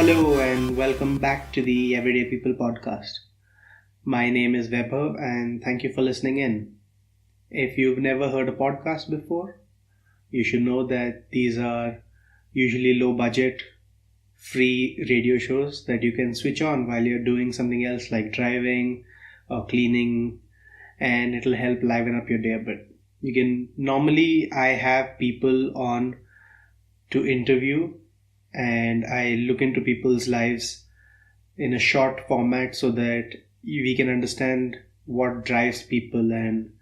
Hello and welcome back to the Everyday People podcast. My name is Webber and thank you for listening in. If you've never heard a podcast before, you should know that these are usually low budget, free radio shows that you can switch on while you're doing something else like driving or cleaning, and it'll help liven up your day a bit. Normally I have people on to interview, and I look into people's lives in a short format so that we can understand what drives people and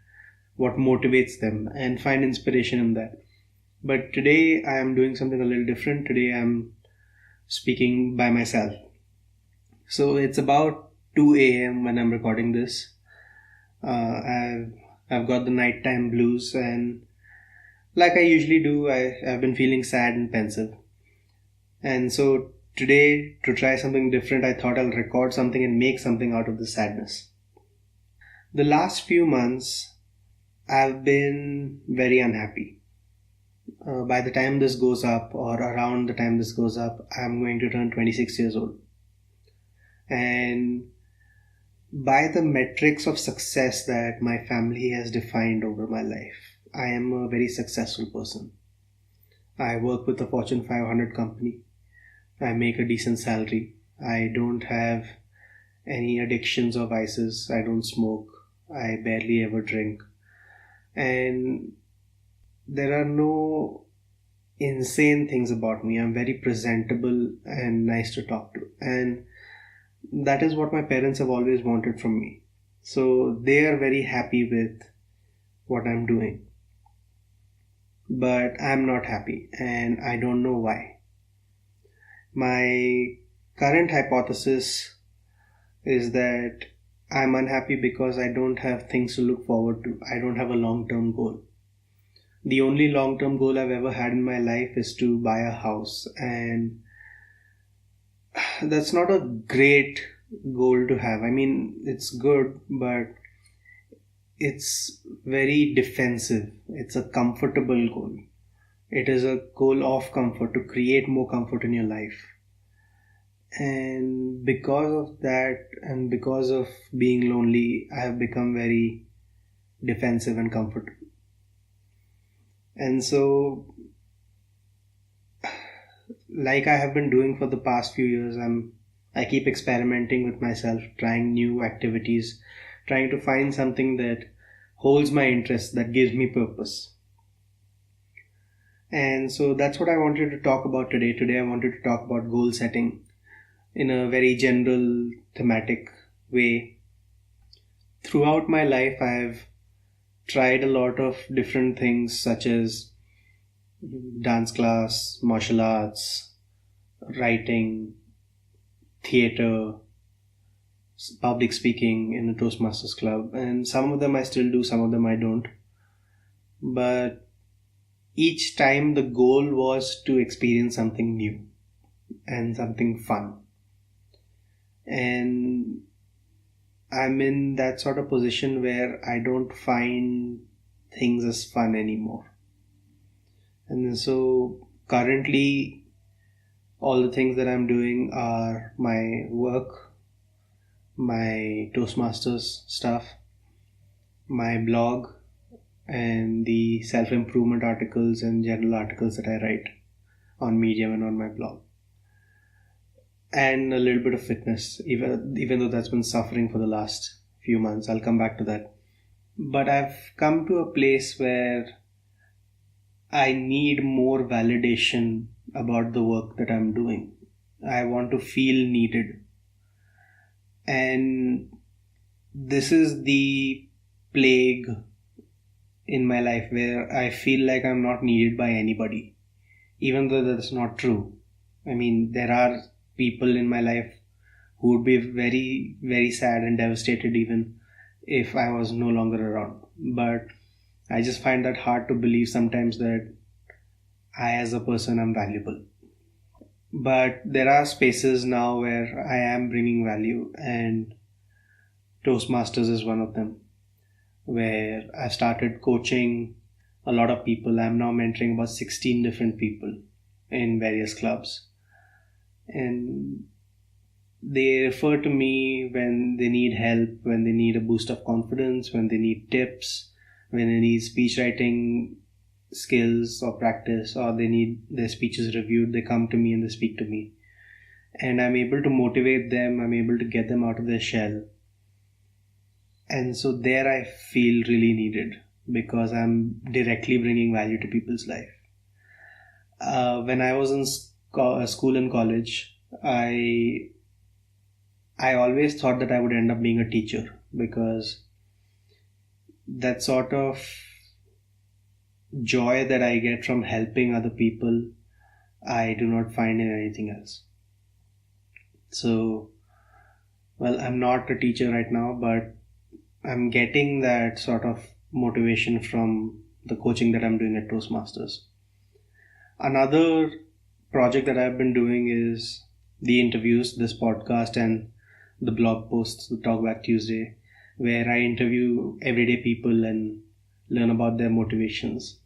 what motivates them and find inspiration in that. But today I am doing something a little different. Today I'm speaking by myself. So it's about 2 a.m. when I'm recording this. I've got the nighttime blues, and like I usually do, I've been feeling sad and pensive. And so today, to try something different, I thought I'll record something and make something out of the sadness. The last few months, I've been very unhappy. By the time this goes up, or around the time this goes up, I'm going to turn 26 years old. And by the metrics of success that my family has defined over my life, I am a very successful person. I work with a Fortune 500 company. I make a decent salary. I don't have any addictions or vices. I don't smoke. I barely ever drink. And there are no insane things about me. I'm very presentable and nice to talk to. And that is what my parents have always wanted from me. So they are very happy with what I'm doing. But I'm not happy, and I don't know why. My current hypothesis is that I'm unhappy because I don't have things to look forward to. I don't have a long-term goal. The only long-term goal I've ever had in my life is to buy a house, and that's not a great goal to have. I mean, it's good, but it's very defensive. It's a comfortable goal. It is a goal of comfort, to create more comfort in your life. And because of that, and because of being lonely, I have become very defensive and comfortable. And so, like I have been doing for the past few years, I keep experimenting with myself, trying new activities, trying to find something that holds my interest, that gives me purpose. And so that's what I wanted to talk about today. Today I wanted to talk about goal setting in a very general, thematic way. Throughout my life, I've tried a lot of different things, such as dance class, martial arts, writing, theater, public speaking in a Toastmasters club, and some of them I still do, some of them I don't. But each time the goal was to experience something new and something fun. And I'm in that sort of position where I don't find things as fun anymore. And so currently, all the things that I'm doing are my work, my Toastmasters stuff, my blog, and the self-improvement articles and general articles that I write on Medium and on my blog. And a little bit of fitness, even though that's been suffering for the last few months. I'll come back to that. But I've come to a place where I need more validation about the work that I'm doing. I want to feel needed. And this is the plague in my life, where I feel like I'm not needed by anybody, even though that's not true. I mean, there are people in my life who would be very, very sad and devastated even if I was no longer around. But I just find that hard to believe sometimes, that I as a person am valuable. But there are spaces now where I am bringing value, and Toastmasters is one of them, where I started coaching a lot of people. I'm now mentoring about 16 different people in various clubs. And they refer to me when they need help, when they need a boost of confidence, when they need tips, when they need speech writing skills or practice, or they need their speeches reviewed. They come to me and they speak to me. And I'm able to motivate them, I'm able to get them out of their shell. And so there I feel really needed because I'm directly bringing value to people's life. When I was in school and college, I always thought that I would end up being a teacher because that sort of joy that I get from helping other people, I do not find in anything else. So, well, I'm not a teacher right now, but I'm getting that sort of motivation from the coaching that I'm doing at Toastmasters. Another project that I've been doing is the interviews, this podcast, and the blog posts, the Talkback Tuesday, where I interview everyday people and learn about their motivations.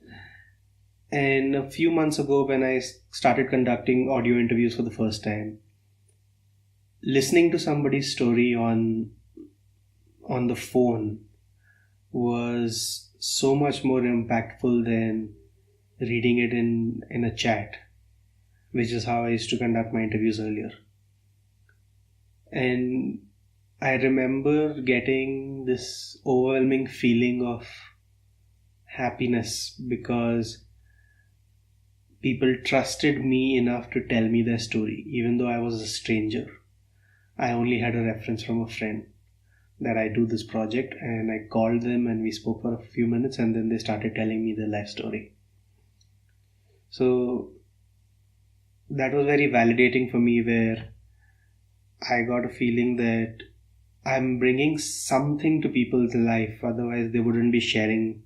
And a few months ago, when I started conducting audio interviews for the first time, listening to somebody's story on the phone was so much more impactful than reading it in a chat, which is how I used to conduct my interviews earlier. And I remember getting this overwhelming feeling of happiness because people trusted me enough to tell me their story, even though I was a stranger. I only had a reference from a friend that I do this project, and I called them and we spoke for a few minutes, and then they started telling me their life story. So that was very validating for me, where I got a feeling that I'm bringing something to people's life, otherwise they wouldn't be sharing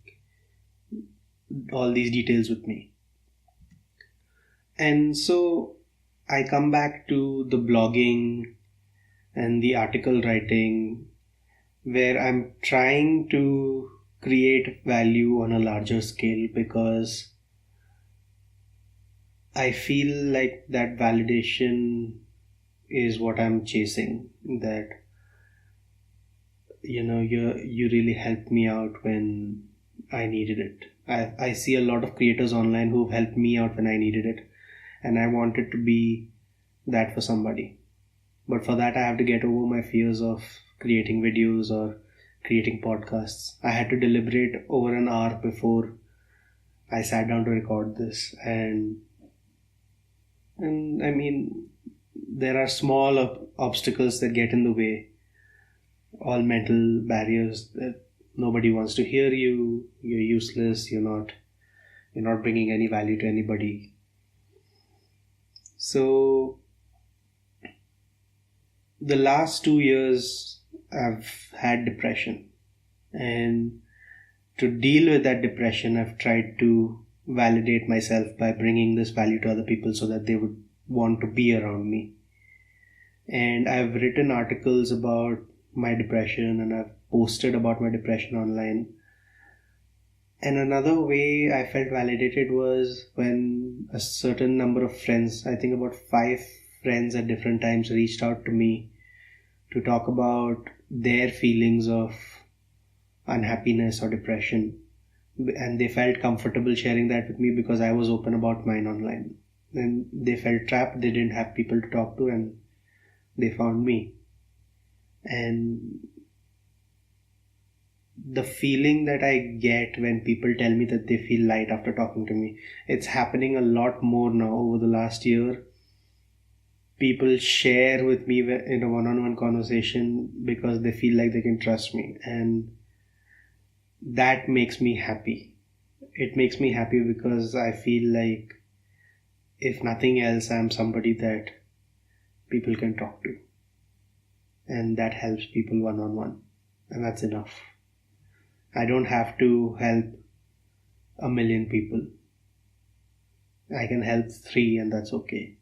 all these details with me. And so I come back to the blogging and the article writing, where I'm trying to create value on a larger scale because I feel like that validation is what I'm chasing, that you really helped me out when I needed it. I see a lot of creators online who've helped me out when I needed it, and I wanted to be that for somebody. But for that I have to get over my fears of creating videos or creating podcasts. I had to deliberate over an hour before I sat down to record this, and I mean, there are small obstacles that get in the way, all mental barriers that nobody wants to hear you, you're useless, you're not bringing any value to anybody. So the last 2 years I've had depression, and to deal with that depression I've tried to validate myself by bringing this value to other people so that they would want to be around me. And I've written articles about my depression, and I've posted about my depression online. And another way I felt validated was when a certain number of friends, I think about 5 friends at different times, reached out to me to talk about their feelings of unhappiness or depression. And they felt comfortable sharing that with me because I was open about mine online. And they felt trapped, they didn't have people to talk to, and they found me. And the feeling that I get when people tell me that they feel light after talking to me, it's happening a lot more now over the last year. People share with me in a one-on-one conversation because they feel like they can trust me, and that makes me happy. It makes me happy because I feel like, if nothing else, I'm somebody that people can talk to, and that helps people one-on-one, and that's enough. I don't have to help 1 million people. I can help 3, and that's okay.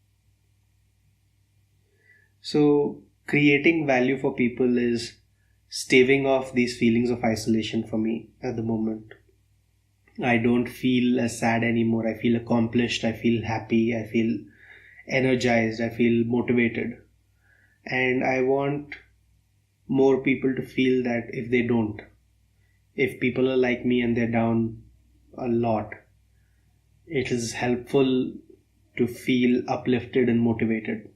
So creating value for people is staving off these feelings of isolation for me at the moment. I don't feel as sad anymore. I feel accomplished. I feel happy. I feel energized, I feel motivated. And I want more people to feel that if they don't. If people are like me and they're down a lot, it is helpful to feel uplifted and motivated.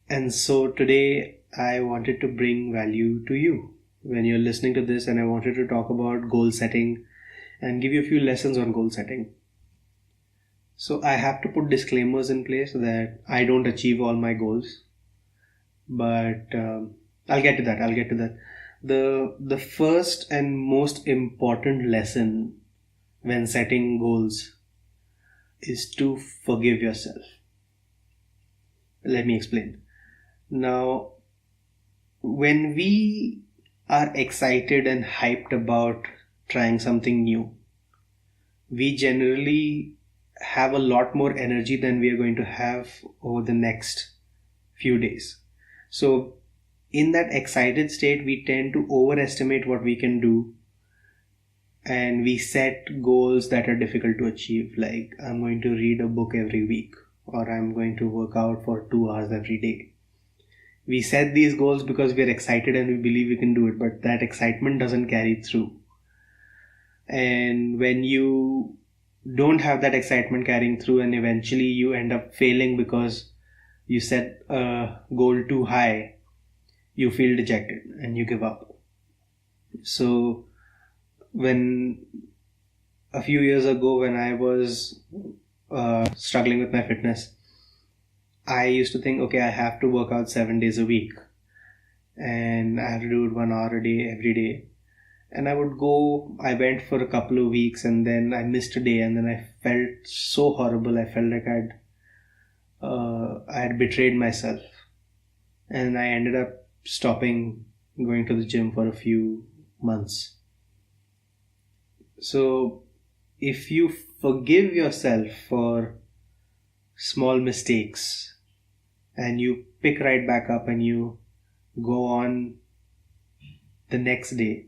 And so today I wanted to bring value to you when you're listening to this, and I wanted to talk about goal setting and give you a few lessons on goal setting. So I have to put disclaimers in place that I don't achieve all my goals, but I'll get to that. The first and most important lesson when setting goals is to forgive yourself. Let me explain. Now, when we are excited and hyped about trying something new, we generally have a lot more energy than we are going to have over the next few days. So in that excited state, we tend to overestimate what we can do, and we set goals that are difficult to achieve, like I'm going to read a book every week, or I'm going to work out for 2 hours every day. We set these goals because we're excited and we believe we can do it, but that excitement doesn't carry through. And when you don't have that excitement carrying through, and eventually you end up failing because you set a goal too high, you feel dejected and you give up. So when a few years ago, when I was struggling with my fitness, I used to think, okay, I have to work out 7 days a week and I have to do it 1 hour a day every day. And I went for a couple of weeks and then I missed a day, and then I felt so horrible. I felt like I had betrayed myself, and I ended up stopping going to the gym for a few months. So if you forgive yourself for small mistakes and you pick right back up and you go on the next day,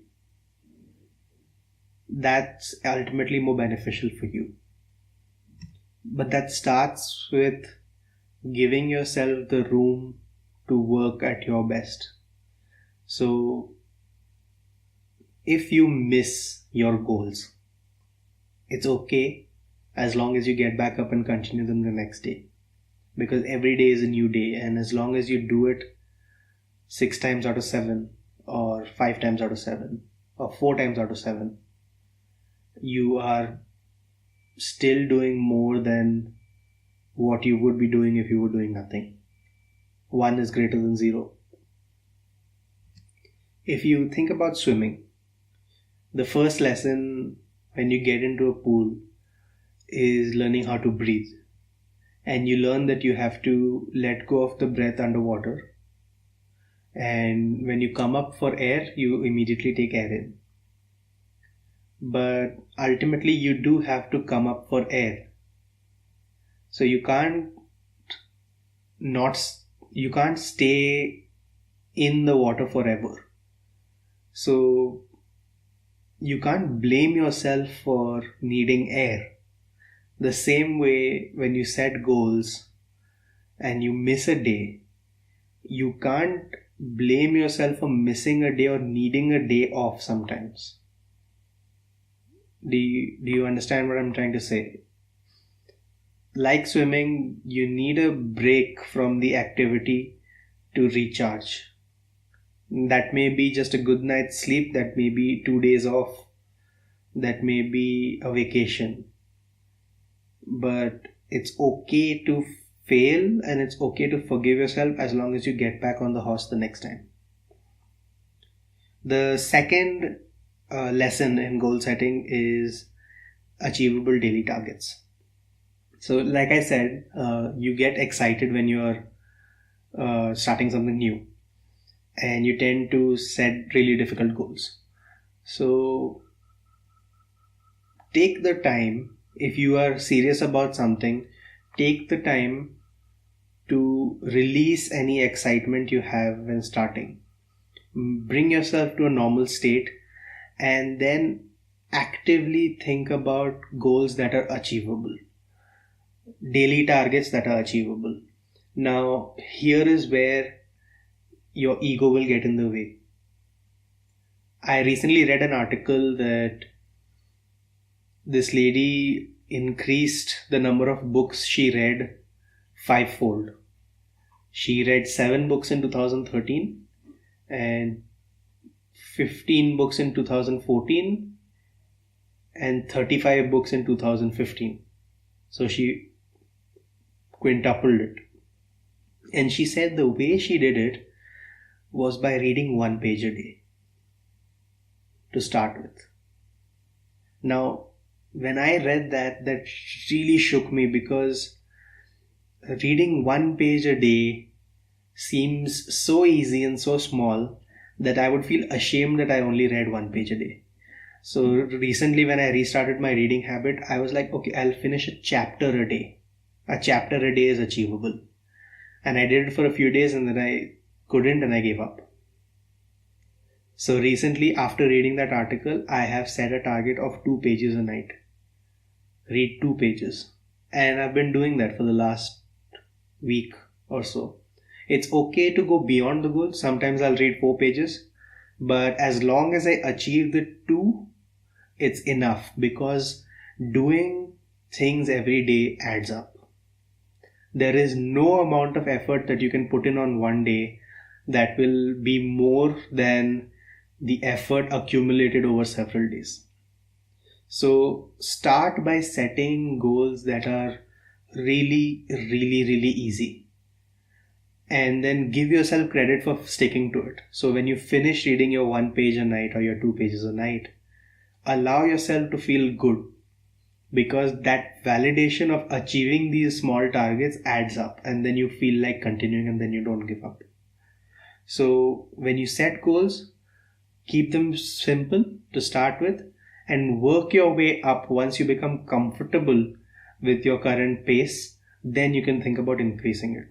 that's ultimately more beneficial for you. But that starts with giving yourself the room to work at your best. So if you miss your goals, it's okay as long as you get back up and continue them the next day, because every day is a new day, and as long as you do it 6 times out of 7 or 5 times out of 7 or 4 times out of 7, you are still doing more than what you would be doing if you were doing nothing. 1 is greater than 0. If you think about swimming, the first lesson when you get into a pool is learning how to breathe. And you learn that you have to let go of the breath underwater. And when you come up for air, you immediately take air in. But ultimately you do have to come up for air. So you can't stay in the water forever. So you can't blame yourself for needing air. The same way, when you set goals and you miss a day, you can't blame yourself for missing a day or needing a day off sometimes. Do you understand what I'm trying to say? Like swimming, you need a break from the activity to recharge. That may be just a good night's sleep, that may be 2 days off, that may be a vacation. But it's okay to fail and it's okay to forgive yourself as long as you get back on the horse the next time. The second lesson in goal setting is achievable daily targets. So like I said, you get excited when you're starting something new, and you tend to set really difficult goals. So take the time, if you are serious about something, take the time to release any excitement you have when starting. Bring yourself to a normal state and then actively think about goals that are achievable. Daily targets that are achievable. Now, here is where your ego will get in the way. I recently read an article that this lady increased the number of books she read fivefold. She read 7 books in 2013 and 15 books in 2014 and 35 books in 2015. So she quintupled it. And she said the way she did it was by reading 1 page a day to start with. Now, when I read that really shook me, because reading 1 page a day seems so easy and so small that I would feel ashamed that I only read 1 page a day. So recently when I restarted my reading habit, I was like, okay, I'll finish a chapter a day. A chapter a day is achievable. And I did it for a few days and then I couldn't and I gave up. So recently, after reading that article, I have set a target of 2 pages a night. Read 2 pages. And I've been doing that for the last week or so. It's okay to go beyond the goal. Sometimes I'll read 4 pages. But as long as I achieve the 2, it's enough, because doing things every day adds up. There is no amount of effort that you can put in on one day that will be more than the effort accumulated over several days. So start by setting goals that are really, really, really easy. And then give yourself credit for sticking to it. So when you finish reading your 1 page a night or your 2 pages a night, allow yourself to feel good, because that validation of achieving these small targets adds up, and then you feel like continuing and then you don't give up. So when you set goals, keep them simple to start with and work your way up. Once you become comfortable with your current pace, then you can think about increasing it.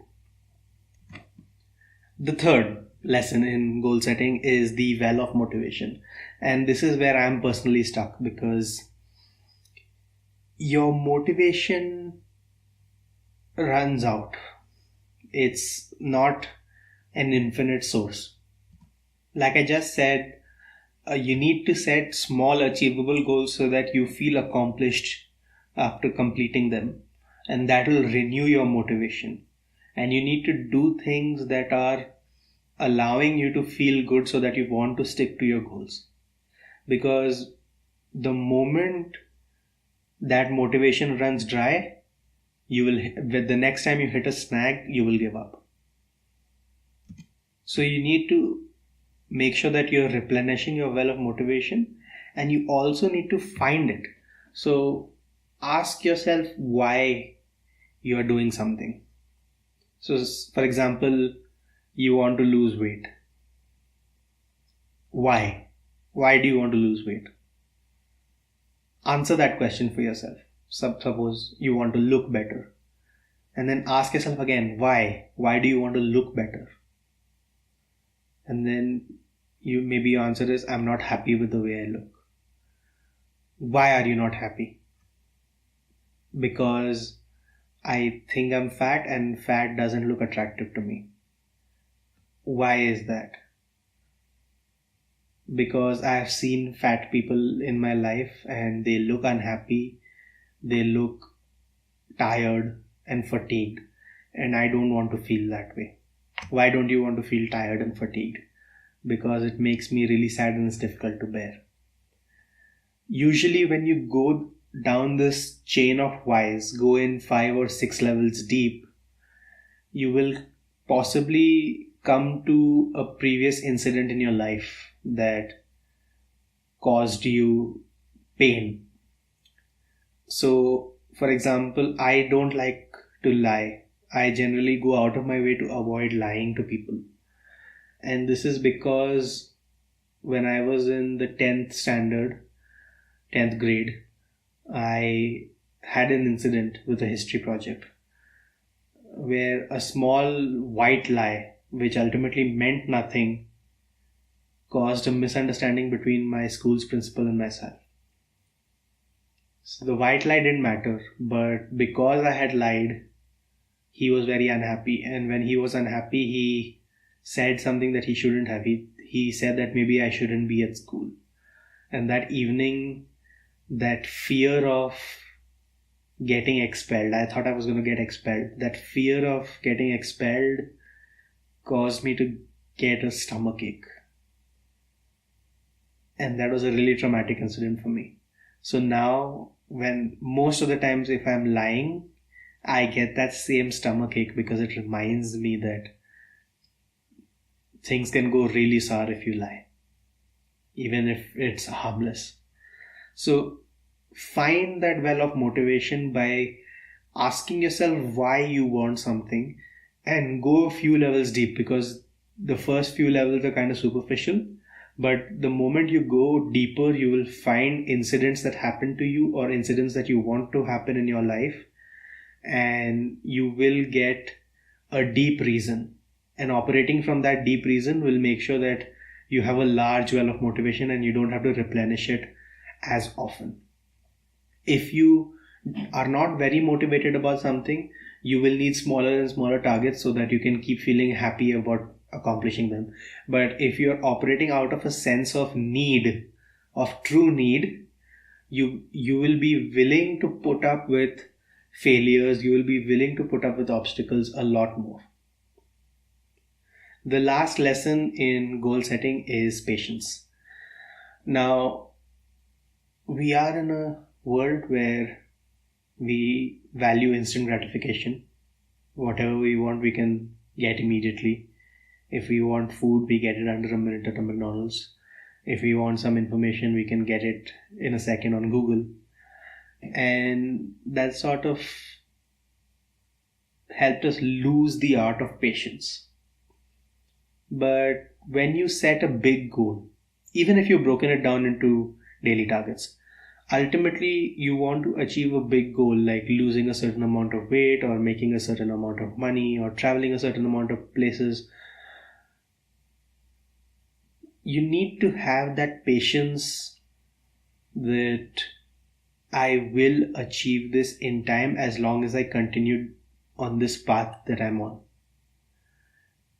The third lesson in goal setting is the well of motivation. And this is where I am personally stuck, because your motivation runs out. It's not an infinite source. Like I just said, you need to set small achievable goals so that you feel accomplished after completing them, and that will renew your motivation. And you need to do things that are allowing you to feel good so that you want to stick to your goals. Because the moment that motivation runs dry, the next time you hit a snag, you will give up. So you need to make sure that you're replenishing your well of motivation, and you also need to find it. So ask yourself why you are doing something. So for example, you want to lose weight. Why? Why do you want to lose weight? Answer that question for yourself. Suppose you want to look better. And then ask yourself again, why? Why do you want to look better? And then maybe your answer is, I'm not happy with the way I look. Why are you not happy? Because I think I'm fat and fat doesn't look attractive to me. Why is that? Because I have seen fat people in my life and they look unhappy, they look tired and fatigued, and I don't want to feel that way. Why don't you want to feel tired and fatigued? Because it makes me really sad and it's difficult to bear. Usually when you go down this chain of whys, go in 5 or 6 levels deep, you will possibly come to a previous incident in your life that caused you pain. So, for example, I don't like to lie. I generally go out of my way to avoid lying to people. And this is because when I was in the 10th grade, I had an incident with a history project where a small white lie, which ultimately meant nothing, caused a misunderstanding between my school's principal and myself. So the white lie didn't matter, but because I had lied, he was very unhappy. And when he was unhappy, he said something that he shouldn't have. He said that maybe I shouldn't be at school. And that evening, that fear of getting expelled, I thought I was going to get expelled. That fear of getting expelled caused me to get a stomachache. And that was a really traumatic incident for me. So now, when most of the times if I'm lying, I get that same stomachache because it reminds me that things can go really sour if you lie, even if it's harmless. So find that well of motivation by asking yourself why you want something and go a few levels deep, because the first few levels are kind of superficial. But the moment you go deeper, you will find incidents that happen to you or incidents that you want to happen in your life, and you will get a deep reason. And operating from that deep reason will make sure that you have a large well of motivation and you don't have to replenish it as often. If you are not very motivated about something, you will need smaller and smaller targets so that you can keep feeling happy about accomplishing them. But if you're operating out of a sense of need, of true need, you will be willing to put up with failures, you will be willing to put up with obstacles a lot more. The last lesson in goal setting is patience. Now, we are in a world where we value instant gratification. Whatever we want, we can get immediately. If we want food, we get it under a minute at a McDonald's. If we want some information, we can get it in a second on Google. And that sort of helped us lose the art of patience. But when you set a big goal, even if you've broken it down into daily targets, ultimately you want to achieve a big goal like losing a certain amount of weight or making a certain amount of money or traveling a certain amount of places. You need to have that patience that I will achieve this in time as long as I continue on this path that I'm on.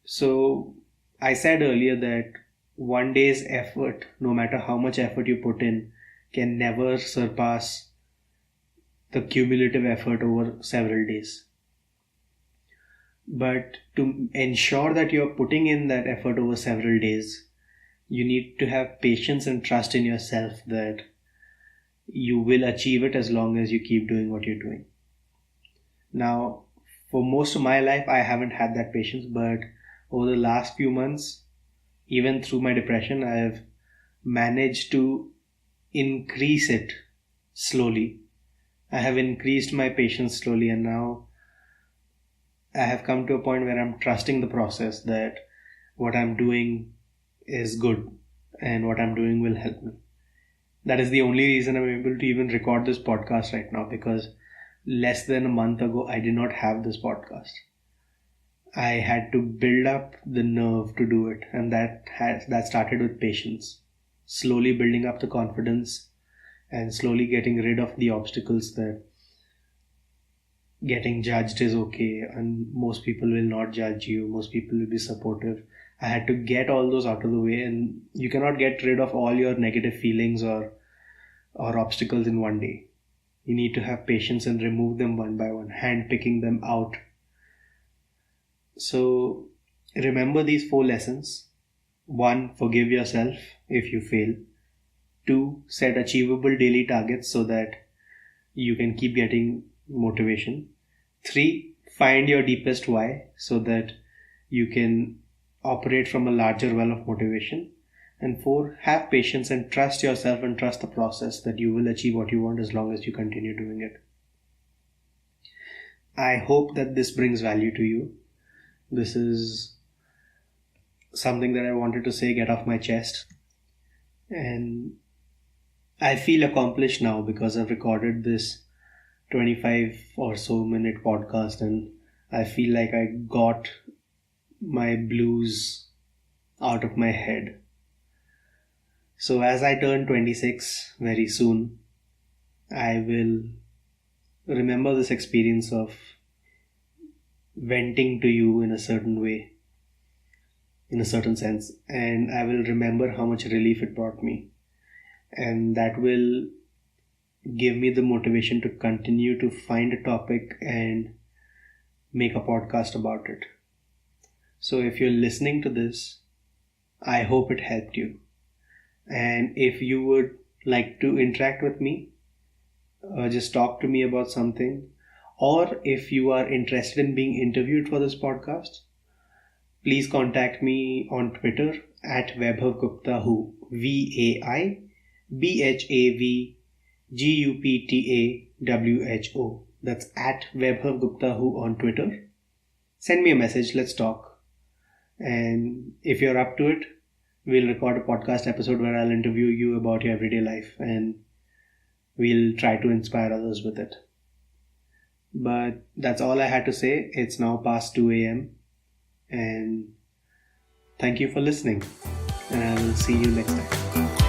So I said earlier that one day's effort, no matter how much effort you put in, can never surpass the cumulative effort over several days. But to ensure that you're putting in that effort over several days, you need to have patience and trust in yourself that you will achieve it as long as you keep doing what you're doing. Now, for most of my life, I haven't had that patience, but over the last few months, even through my depression, I have managed to increase it slowly. I have increased my patience slowly, and now I have come to a point where I'm trusting the process, that what I'm doing is good and what I'm doing will help me. That is the only reason I'm able to even record this podcast right now, because less than a month ago I did not have this podcast. I had to build up the nerve to do it, and that started with patience, slowly building up the confidence and slowly getting rid of the obstacles that getting judged is okay and most people will not judge you, most people will be supportive. I had to get all those out of the way, and you cannot get rid of all your negative feelings or obstacles in one day. You need to have patience and remove them one by one, hand picking them out. So remember these 4 lessons. 1, forgive yourself if you fail. 2, set achievable daily targets so that you can keep getting motivation. 3, find your deepest why so that you can operate from a larger well of motivation. And 4, have patience and trust yourself and trust the process that you will achieve what you want as long as you continue doing it. I hope that this brings value to you. This is something that I wanted to say, get off my chest. And I feel accomplished now because I've recorded this 25 or so minute podcast, and I feel like I got my blues out of my head. So as I turn 26 very soon, I will remember this experience of venting to you in a certain way, in a certain sense, and I will remember how much relief it brought me. And that will give me the motivation to continue to find a topic and make a podcast about it. So if you're listening to this, I hope it helped you. And if you would like to interact with me, just talk to me about something, or if you are interested in being interviewed for this podcast, please contact me on Twitter at Vaibhav Gupta Who, VAIBHAVGUPTAWHO. That's at Vaibhav Gupta Who on Twitter. Send me a message, let's talk. And if you're up to it, we'll record a podcast episode where I'll interview you about your everyday life and we'll try to inspire others with it. But that's all I had to say. It's now past 2 a.m. and thank you for listening, and I will see you next time.